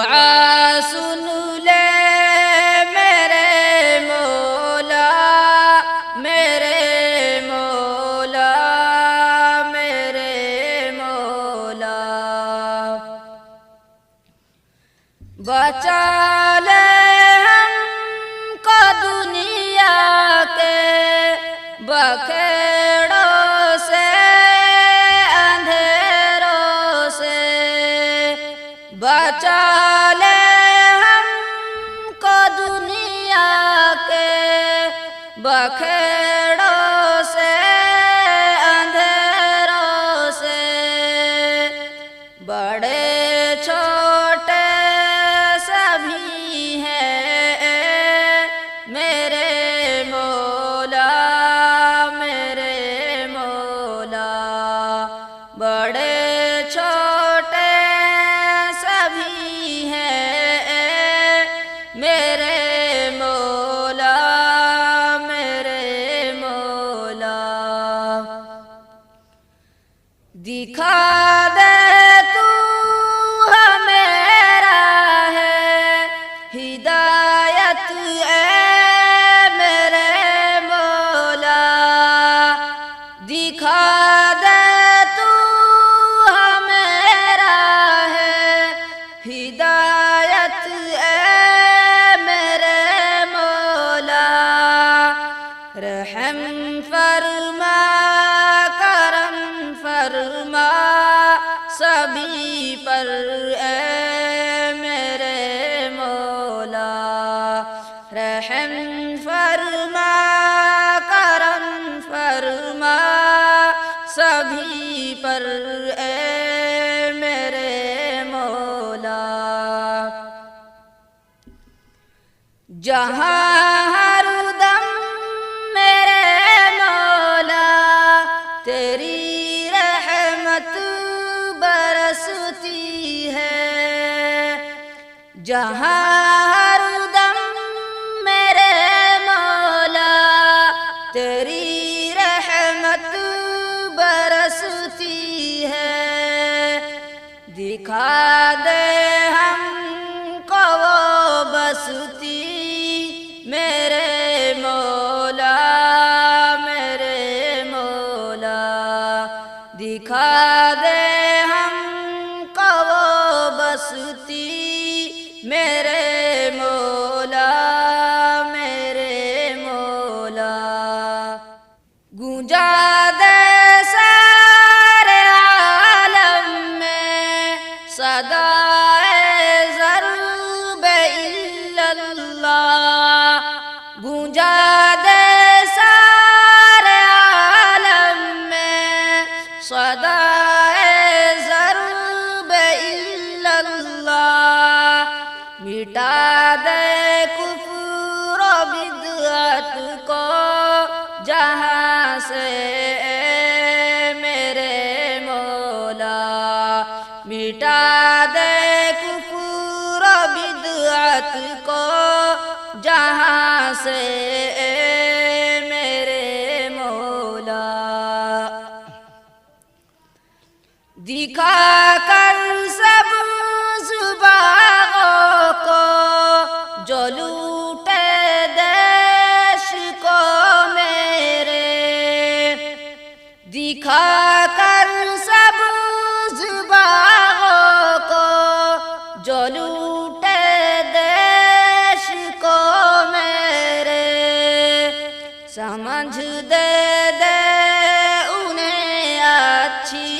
دعا سن لے میرے مولا، میرے مولا، میرے مولا، بچا لے ہم کو دنیا کے بکھیڑوں سے، اندھیروں سے، بچا لے ہم کو دنیا کے بکھیڑوں سے، اندھیروں سے، بڑے چھوٹے سبھی ہیں میرے مولا، میرے مولا، بڑے چھوٹے سبھی ہیں میرے مولا، میرے مولا، دکھا دے تو ہمیں راہ ہدایت اے میرے مولا، دکھا دے تو ہمیں راہ ہدایت اے میرے مولا، رحم فرما کرم فرما سبھی پر اے میرے مولا، رحم فرما کرم فرما سبھی پر اے میرے مولا، جہاں ہر دم میرے مولا تیری رحمت برستی ہے، جہاں ہر دم میرے مولا تیری رحمت برستی ہے، دکھا دے ہم کو وہ بستی میرے مولا، میرے مولا، دکھا دے ہم کو وہ بستی میرے مولا، میرے مولا، گونجا دے سارے عالم میں صدائے ضرب الا اللہ، گونجا دے سارے عالم میں صدائے ضرب الا اللہ، مٹا دے کفر و بدعت کو جہاں سے اے میرے مولا، مٹا دے کفر و بدعت کو جہاں سے اے میرے مولا، دکھا کر سبز باغوں کو جو لوٹے دیش کو میرے، دکھا کر سبز باغوں کو جو لوٹے دیش کو میرے، سمجھ دے انہیں اچھی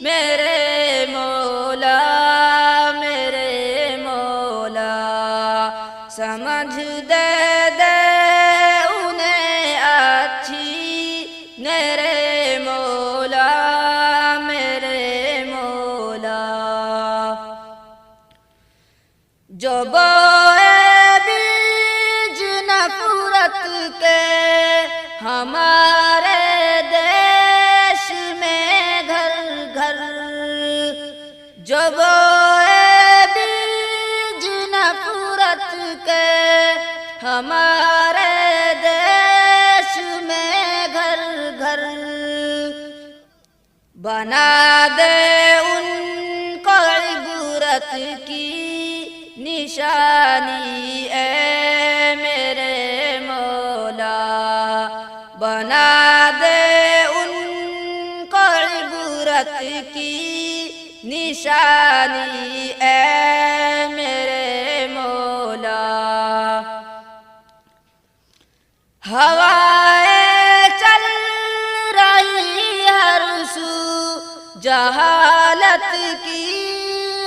میرے مولا، میرے مولا، سمجھ دے انہیں اچھی میرے مولا، میرے مولا، جو بوئے بیج نفرت کے ہمارے دیش میں گھر گھر، جو بوئے بیج نفرت کے ہمارے دیش میں گھر گھر، بنا دے ان کو عبرت کی نشانی اے میرے مولا، بنا دے ان کو عبرت کی نشانی اے میرے مولا۔ ہوائیں چل رہی ہر سو جہالت کی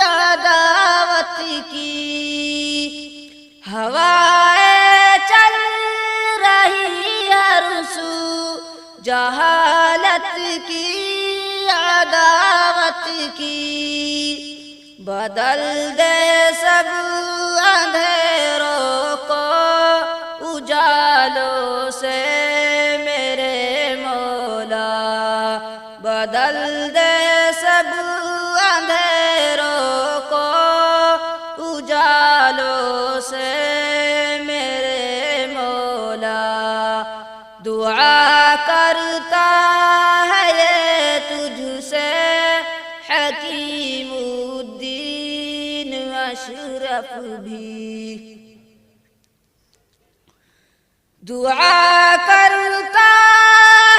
عداوت کی، ہوائیں چل رہی ہر سو جہالت کی عداوت کی، بدل دے سب اندھیروں کو اجالوں سے میرے مولا، بدل دے سب اندھیروں کو اجالوں سے میرے مولا۔ دعا کرتا ہے یہ تجھ سے حکیم الدین اشرف بھی، دعا کرتا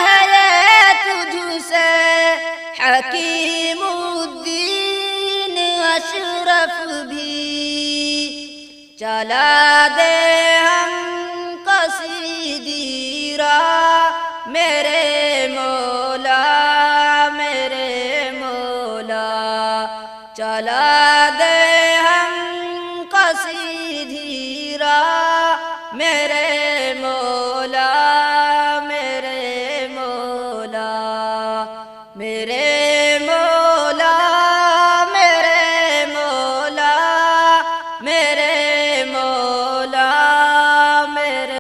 ہے یہ تجھ سے حکیم الدین اشرف بھی، چلا دے ہم کو سیدھی راہ میرے مولا، میرے مولا، چلا دے ہم کو سیدھی راہ میرے مولا، میرے مولا، میرے